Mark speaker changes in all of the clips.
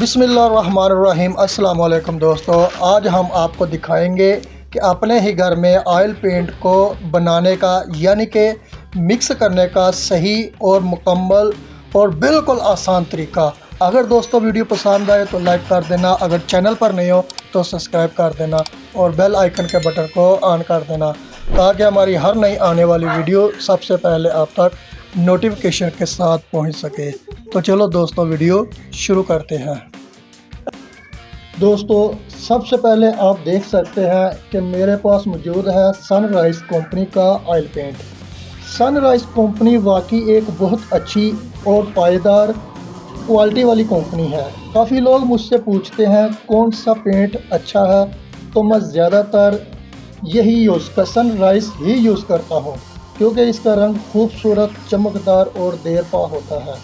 Speaker 1: बिस्मिल्लाहिर्रहमानिर्रहीम। अस्सलाम वालेकुम दोस्तों, आज हम आपको दिखाएंगे कि अपने ही घर में ऑयल पेंट को बनाने का यानी कि मिक्स करने का सही और मुकम्मल और बिल्कुल आसान तरीका। अगर दोस्तों वीडियो पसंद आए तो लाइक कर देना, अगर चैनल पर नहीं हो तो सब्सक्राइब कर देना और बेल आइकन के बटन को ऑन कर देना ताकि हमारी हर नई आने वाली वीडियो सबसे पहले आप तक नोटिफिकेशन के साथ पहुंच सके। तो चलो दोस्तों वीडियो शुरू करते हैं। दोस्तों सबसे पहले आप देख सकते हैं कि मेरे पास मौजूद है सनराइज़ कंपनी का ऑयल पेंट। सनराइज़ कंपनी वाकई एक बहुत अच्छी और पायदार क्वालिटी वाली कंपनी है। काफ़ी लोग मुझसे पूछते हैं कौन सा पेंट अच्छा है, तो मैं ज़्यादातर यही सनराइज़ ही यूज़ करता हूँ क्योंकि इसका रंग खूबसूरत, चमकदार और देरपा होता है।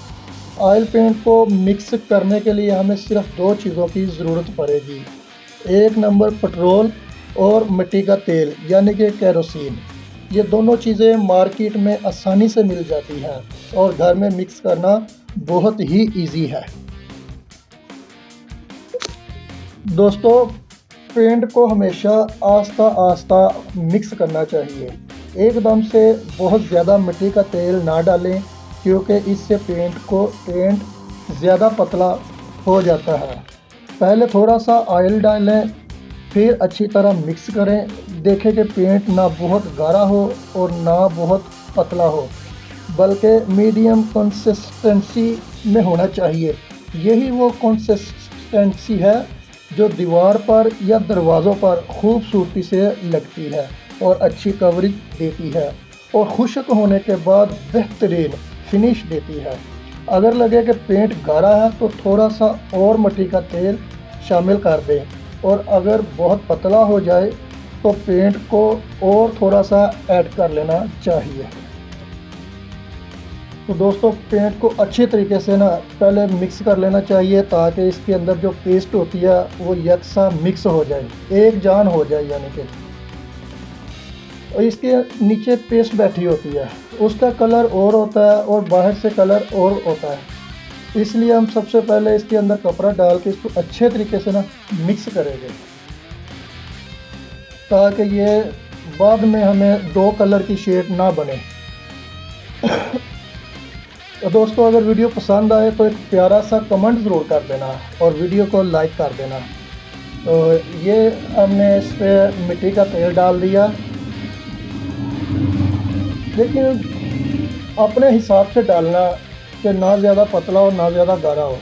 Speaker 1: ऑयल पेंट को मिक्स करने के लिए हमें सिर्फ दो चीज़ों की ज़रूरत पड़ेगी। एक नंबर पेट्रोल और मिट्टी का तेल यानी कि केरोसिन। ये दोनों चीज़ें मार्केट में आसानी से मिल जाती हैं और घर में मिक्स करना बहुत ही इजी है। दोस्तों पेंट को हमेशा आस्ता आस्ता मिक्स करना चाहिए। एकदम से बहुत ज़्यादा मिट्टी का तेल ना डालें क्योंकि इससे पेंट ज़्यादा पतला हो जाता है। पहले थोड़ा सा ऑयल डालें, फिर अच्छी तरह मिक्स करें। देखें कि पेंट ना बहुत गाढ़ा हो और ना बहुत पतला हो, बल्कि मीडियम कंसिस्टेंसी में होना चाहिए। यही वो कंसिस्टेंसी है जो दीवार पर या दरवाज़ों पर खूबसूरती से लगती है और अच्छी कवरेज देती है और खुश्क होने के बाद बेहतरीन फिनिश देती है। अगर लगे कि पेंट गाढ़ा है तो थोड़ा सा और मिट्टी का तेल शामिल कर दें और अगर बहुत पतला हो जाए तो पेंट को और थोड़ा सा ऐड कर लेना चाहिए। तो दोस्तों पेंट को अच्छे तरीके से ना पहले मिक्स कर लेना चाहिए ताकि इसके अंदर जो पेस्ट होती है वो यकसा मिक्स हो जाए, एक जान हो जाए यानी कि। और इसके नीचे पेस्ट बैठी होती है, उसका कलर और होता है और बाहर से कलर और होता है। इसलिए हम सबसे पहले इसके अंदर कपड़ा डाल के इसको अच्छे तरीके से ना मिक्स करेंगे ताकि ये बाद में हमें दो कलर की शेड ना बने। तो दोस्तों अगर वीडियो पसंद आए तो एक प्यारा सा कमेंट ज़रूर कर देना और वीडियो को लाइक कर देना। तो ये हमने इस पर मिट्टी का तेल डाल दिया, लेकिन अपने हिसाब से डालना कि ना ज़्यादा पतला हो ना ज़्यादा गाढ़ा हो।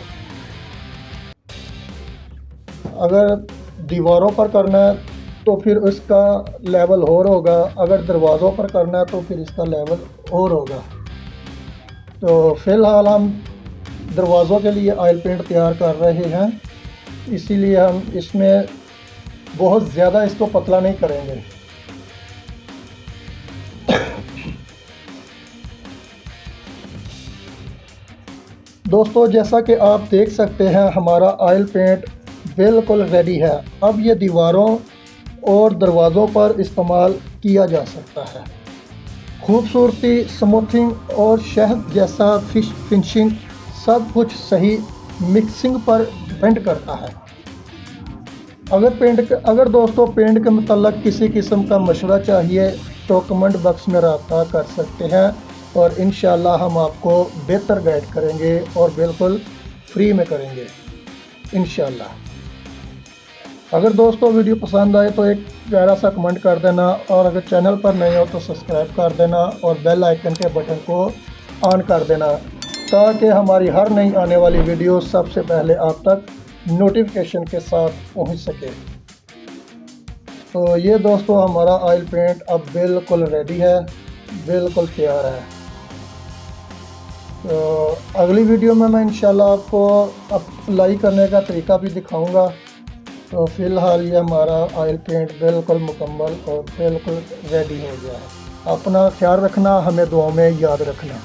Speaker 1: अगर दीवारों पर करना है तो फिर इसका लेवल और होगा, अगर दरवाज़ों पर करना है तो फिर इसका लेवल और होगा। तो फ़िलहाल हम दरवाज़ों के लिए ऑयल पेंट तैयार कर रहे हैं, इसीलिए हम इसमें बहुत ज़्यादा इसको पतला नहीं करेंगे। दोस्तों जैसा कि आप देख सकते हैं हमारा ऑयल पेंट बिल्कुल रेडी है। अब ये दीवारों और दरवाज़ों पर इस्तेमाल किया जा सकता है। खूबसूरती, स्मूथिंग और शहद जैसा फिनिशिंग सब कुछ सही मिक्सिंग पर डिपेंड करता है। अगर दोस्तों पेंट के मतलब किसी किस्म का मशवरा चाहिए तो कमेंट बॉक्स में रब्ता कर सकते हैं और इंशाल्लाह हम आपको बेहतर गाइड करेंगे और बिल्कुल फ्री में करेंगे इंशाल्लाह। अगर दोस्तों वीडियो पसंद आए तो एक प्यारा सा कमेंट कर देना और अगर चैनल पर नए हो तो सब्सक्राइब कर देना और बेल आइकन के बटन को ऑन कर देना ताकि हमारी हर नई आने वाली वीडियो सबसे पहले आप तक नोटिफिकेशन के साथ पहुंच सके। तो ये दोस्तों हमारा ऑयल पेंट अब बिल्कुल रेडी है, बिल्कुल तैयार है। तो अगली वीडियो में मैं इंशाल्लाह आपको अप्लाई करने का तरीका भी दिखाऊंगा। तो फ़िलहाल ये हमारा ऑयल पेंट बिल्कुल मुकम्मल और बिल्कुल रेडी हो गया है। अपना ख्याल रखना, हमें दुआ में याद रखना।